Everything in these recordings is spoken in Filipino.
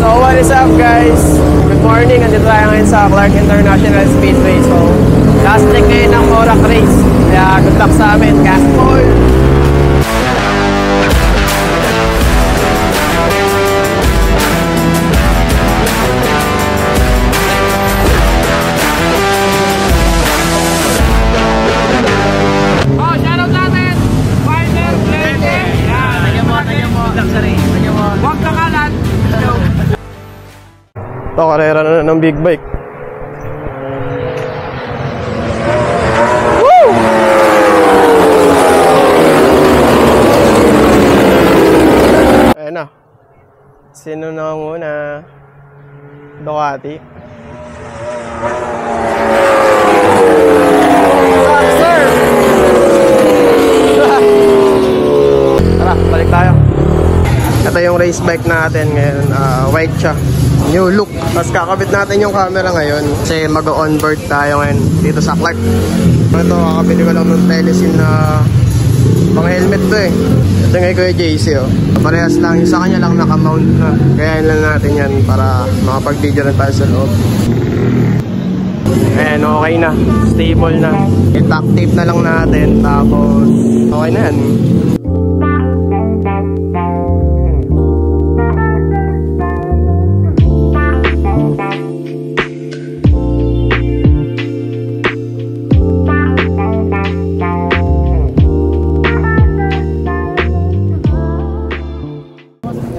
So what is up guys? Good morning, andito tayo ngayon sa Clark International Speedway. So last leg ngayon ng Morac race. Kaya good luck sa amin, Castmall! Ito, karera na ng big bike. Woo! Ayan na. Sino na muna? Ducati. Sir! Tara, balik tayo. Ito yung race bike natin ngayon. White siya. New look. Tapos kakabit natin yung camera ngayon kasi mag-onboard tayo ngayon dito sa Clark. Ito, kakabili ko lang ng telesin na pang helmet to eh. Ito ngayon Kuya JC oh. Parehas lang, yung sa kanya lang naka-mount na. Kaya lang natin yan para makapag-video rin tayo sa loob. Ayan, okay na. Stable na. I-tack tape na lang natin. Tapos, okay na yan.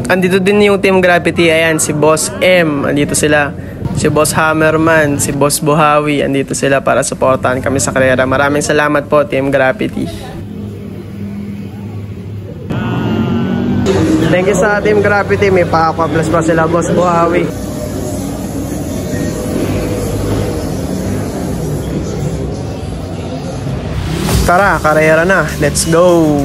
Andito din yung Team Gravity, ayan, si Boss M, andito sila. Si Boss Hammerman, si Boss Buhawi, andito sila para supportahan kami sa karera. Maraming salamat po, Team Gravity. Thank you sa Team Gravity, may pa-plus pa sila, Boss Buhawi. Tara, karera na, let's go!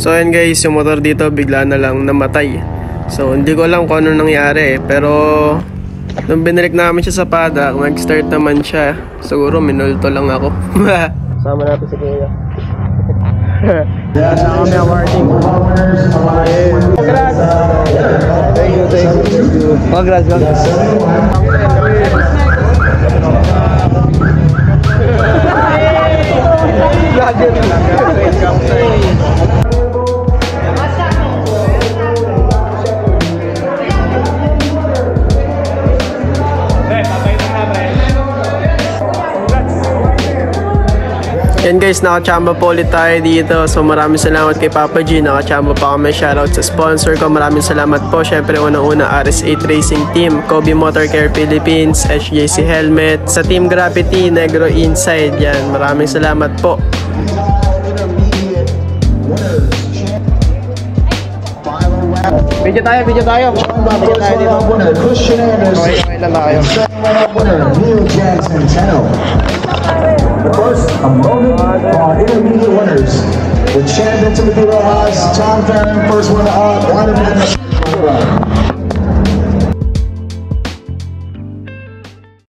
So ayun guys, yung motor dito bigla na lang namatay. So hindi ko alam kung ano nangyari pero nung binalik namin siya sa paddock, nag-start naman siya. Siguro minulto lang ako. Sama natin si Kuya. Kami awarding. Congrats! Thank you. Congrats. Yan guys, nakachamba po ulit tayo dito. So maraming salamat kay Papa G. Nakachamba pa kami. Shoutout sa sponsor ko. Maraming salamat po. Syempre unang-una RS8 Racing Team, Kobe Motor Care Philippines, HJC Helmet, sa Team Gravity, Negro Inside. Yan, maraming salamat po. Video tayo dito. Okay lang tayo. The first, a moment on intermediate winners with Shannon Timothy Rojas, Tom Farron, first winner up, 1 minute.